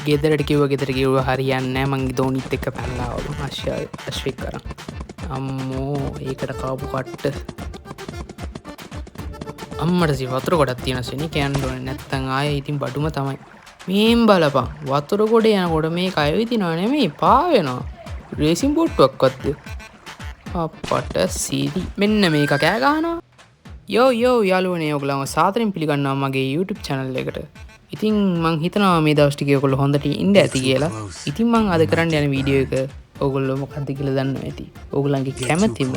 ගෙදරට කිව්ව හරියන්නේ නැහැ. මං දෝනිත් එක්ක පැනලා ආවලු අශ්වික් කරන්. අම්මෝ ඒකට කාපු කට්ට. අම්මට වතුර ගොඩක් තියෙන සෙනි කියන්න ඕනේ නැත්තම් ආයේ ඉතින් බඩුම තමයි. මේන් බලපන් වතුර ගොඩ යනකොට මේ කය විදිනවා නෙමෙයි පා වෙනවා. රේසින් බෝට්ටුවක්වත් අපට සීරි මෙන්න මේක කෑ ගහනවා. යෝ යාළුවනේ ඔයගලම සාදරයෙන් පිළිගන්නවා මගේ YouTube channel එකට. ඉතින් මං හිතනවා මේ දවස් ටිකේ ඔයගොල්ලෝ හොඳට ඉන්න ඇති කියලා. ඉතින් මං අද කරන්න යන වීඩියෝ එක ඔයගොල්ලෝ මොකක්ද කියලා දන්නවා ඇති. ඔයගොල්ලන්ගේ කැමැතිම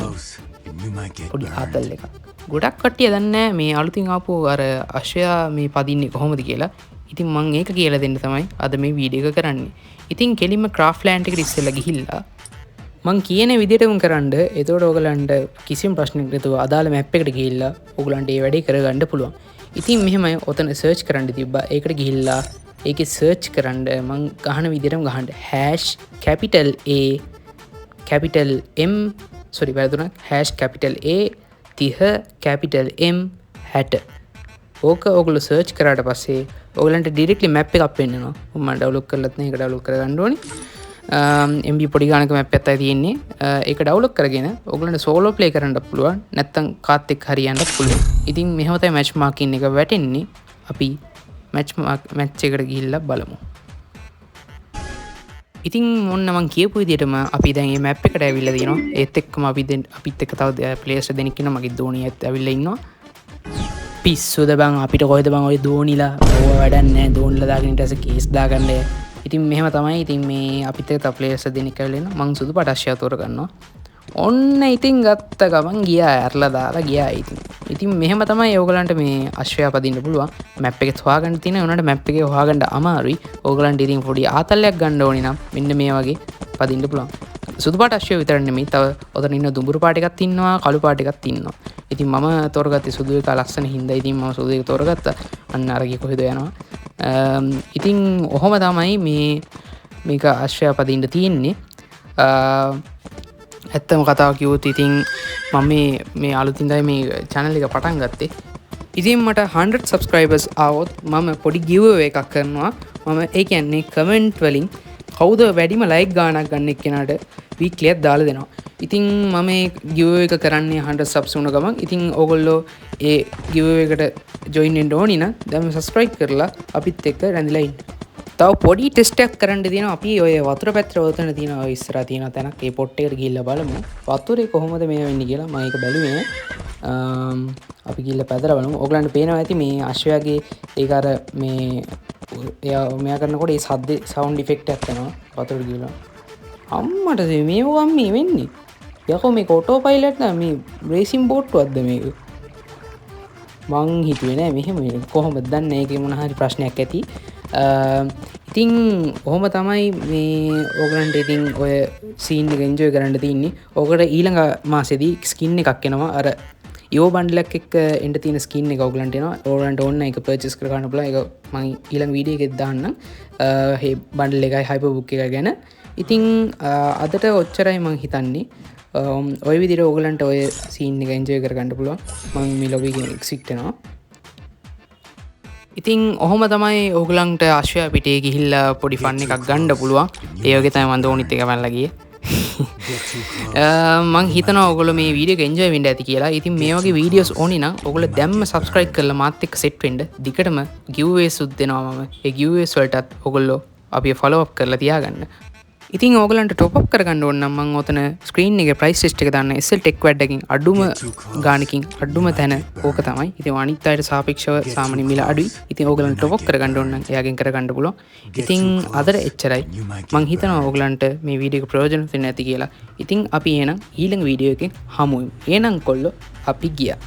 පොඩි ආතල් එකක්. ගොඩක් කට්ටිය දන්නේ නැහැ මේ අලුතින් ආපු අර අශ්වයා මේ පදින්නේ කොහොමද කියලා. ඉතින් මං ඒක කියලා දෙන්න තමයි අද මේ වීඩියෝ එක කරන්නේ. ඉතින් කෙලින්ම ක්‍රාෆ්ට්ලෑන්ඩ් එකට ඉස්සෙල්ලා ගිහිල්ලා මං කියන විදිහටම කරන්න. එතකොට ඔයගලන්ට කිසිම ප්‍රශ්නයක් නැතුව අදාළ මැප් එකට ගිහිල්ලා ඔයගලන්ට ඒ වැඩේ කරගන්න පුළුවන්. ඉතින් මෙහෙමයි ඔතන සර්ච් කරන්න තිබ්බා. ඒකට ගිහිල්ලා ඒකේ සර්ච් කරන්න මං ගහන විදිහටම ගහන්න capital A capital M වැරදුනා capital A 30 capital M 60. ඕක ඔයගොල්ලෝ සර්ච් කරාට පස්සේ ඔයගලන්ට ඩිරෙක්ට්ලි මැප් එකක් පෙන්නනවා. මම ඩවුන්ලෝඩ් කරලත් නැහැ. ඒක ඩවුන්ලෝඩ් කරගන්න ඕනේ. MB පොඩි ගානක මැප් එකක් තියෙන්නේ. ඒක ඩවුන්ලෝඩ් කරගෙන ඔයගලන්ට සෝලෝ ප්ලේ කරන්න පුළුවන්. නැත්නම් කාත් එක්ක හරියන්න පුළුවන්. ඉතින් මෙහෙම තමයි මැච් මාකින් එක වැටෙන්නේ. අපි මැච් එකට ගිහිල්ලා බලමු. ඉතින් මොන්න මං කියපු විදිහටම අපි දැන් මේ මැප් එකට ඇවිල්ලා තියෙනවා. ඒත් එක්කම අපිත් එක්ක තව ප්ලේයර්ස් දෙනෙක් ඉන්නවා. මගේ දෝනියත් ඇවිල්ලා ඉන්නවා. පිස්සුද බං අපිට කොහෙද බං ඔය දෝනිලා ඕව වැඩක් නැහැ. දෝනිලා දාගෙන ඊට පස්සේ කේස් දාගන්න. ඉතින් මෙහෙම තමයි. ඉතින් මේ අපිත් එක්ක තව ප්ලේයර්ස් දෙනෙක් ඇවිල්ලා ඉන්නවා. මං සුදු පාට අශ්වයා තෝර ගන්නවා. ඔන්න ඉතින් ගත්ත ගමන් ගියා ඇරලා දාලා ගියා. ඉතින් මෙහෙම තමයි ඔයගලන්ට මේ අශ්වයා පදින්න පුළුවන්. මැප් එකේ හොයාගන්න තියෙන උනට මැප් එකේ හොයාගන්න අමාරුයි. ඔයගලන්ට ඉතින් පොඩි ආතල්ලයක් ගන්න ඕනේ නම් මෙන්න මේ වගේ පදින්න පුළුවන්. සුදු පාට අශ්වය විතර නෙමෙයි තව ඔතන ඉන්න දුඹුරු පාට එකක් ඉන්නවා, කළු පාට එකක් ඉන්නවා. ඉතින් මම තෝරගත්තේ සුදු එක ලස්සන හින්දා ඉතින් මම සුදු එක තෝරගත්තා. අන්න අරගේ කොහෙද යනවා. ඉතින් ඔහොම තමයි මේක අශ්වයා පදින්න තියෙන්නේ. ඇත්තම කතාව කිව්වොත් ඉතින් මම මේ අලුතින් තමයි මේ channel එක පටන් ගත්තේ. ඉතින් මට 100 subscribers ආවොත් මම පොඩි giveaway එකක් කරනවා. මම ඒ කියන්නේ comment වලින් කවුද වැඩිම like ගාණක් ගන්න එක්කෙනාට weekly එකක් දාලා දෙනවා. ඉතින් මම මේ giveaway එක කරන්නේ 100 subs වුණ ගමන්. ඉතින් ඕගොල්ලෝ ඒ giveaway එකට join වෙන්න ඕනි නම් දැන් subscribe කරලා අපිත් එක්ක රැඳිලා ඉන්න. තව පොඩි ටෙස්ට් එකක් කරන්න තියෙනවා. අපි ඔය වතුර පැත්තට ඔතන තියෙන ඔය ඉස්සරහා තියෙන තැනක් ඒ පොට් එකට ගිහිල්ලා බලමු. වතුරේ කොහොමද මේ වෙන්නේ කියලා මම ඒක බැලුවේ. අපි ගිහිල්ලා පැදලා බලමු. ඕගලන්ට පේනවා ඇති මේ අශ්වයාගේ ඒක අර මේ මෙයා කරනකොට ඒ සවුන්ඩ් ඉෆෙක්ට් එකක් එනවා වතුරට ගිහිල්ලා. අම්මට මේවා මේ වෙන්නේ. යකෝ මේක ඔටෝ පයිලට් නෑ මේ රේසින් බෝට්ටුවක්ද මේක? මං හිතුවේ නෑ මෙහෙම කොහොමද දන්නේ ඒකේ මොන හරි ප්‍රශ්නයක් ඇති. ඉතින් ඔහොම තමයි මේ ඕගලන්ට ඉතින් ඔය සීන් එක එන්ජොයි කරන්න තියෙන්නේ. ඕකට ඊළඟ මාසෙදී ස්කින් එකක් එනවා. අර යෝ බන්ඩලක් එක්ක එන්න තියෙන ස්කින් එක ඕගලන්ට එනවා. ඕගලන්ට ඕන එක පර්චේස් කර ගන්න පුළුවන්. ඒක මම ඊළඟ වීඩියෝ එකෙත් දාන්නම්. මේ බන්ඩල් එකයි හයිපර් බුක් එක ගැන. ඉතින් අදට ඔච්චරයි මං හිතන්නේ. ඔය විදිහට ඕගලන්ට ඔය සීන් එක එන්ජොයි කරගන්න පුළුවන්. මම මේ ලොබි එකෙන් එක්සිට් වෙනවා. ඉතින් ඔහොම තමයි ඕගලන්ට අශ්වයා පිටේ ගිහිල්ලා පොඩි ෆන් එකක් ගන්න පුළුවන්. ඒ වගේ තමයි මම දෝනිත් එක පැනලා ගියේ. මං හිතනවා ඔයගොල්ලෝ මේ වීඩියෝ එක එන්ජොයි වෙන්න ඇති කියලා. ඉතින් මේ වගේ වීඩියෝස් ඕනි නම් ඔයගොල්ලෝ දැම්ම subscribe කරලා මාත් එක්ක set වෙන්න. දිගටම giveaways උත් දෙනවා මම. ඒ giveaways වලටත් ඔයගොල්ලෝ අපි follow up කරලා තියාගන්න. ඉතින් ඕගලන්ට ටොප් අප් කරගන්න ඕන නම් මම ඔතන ස්ක්‍රීන් එකේ ප්‍රයිස් ලිස්ට් එක දාන්න SL Tech Wad එකකින් අඩුම ගාණකින් අඩුම තැන ඕක තමයි. ඉතින් අනිත් අයට සාපේක්ෂව සාමාන්‍ය මිල අඩුයි. ඉතින් ඕගලන්ට ටොප් අප් කරගන්න ඕන නම් එයාගෙන් කරගන්න පුළුවන්. ඉතින් අදට එච්චරයි. මං හිතනවා ඕගලන්ට මේ වීඩියෝ එක ප්‍රයෝජනවත් වෙන්න ඇති කියලා. ඉතින් අපි එහෙනම් ඊළඟ වීඩියෝ එකෙන් හමු වෙමු. එහෙනම් කොල්ලෝ අපි ගියා.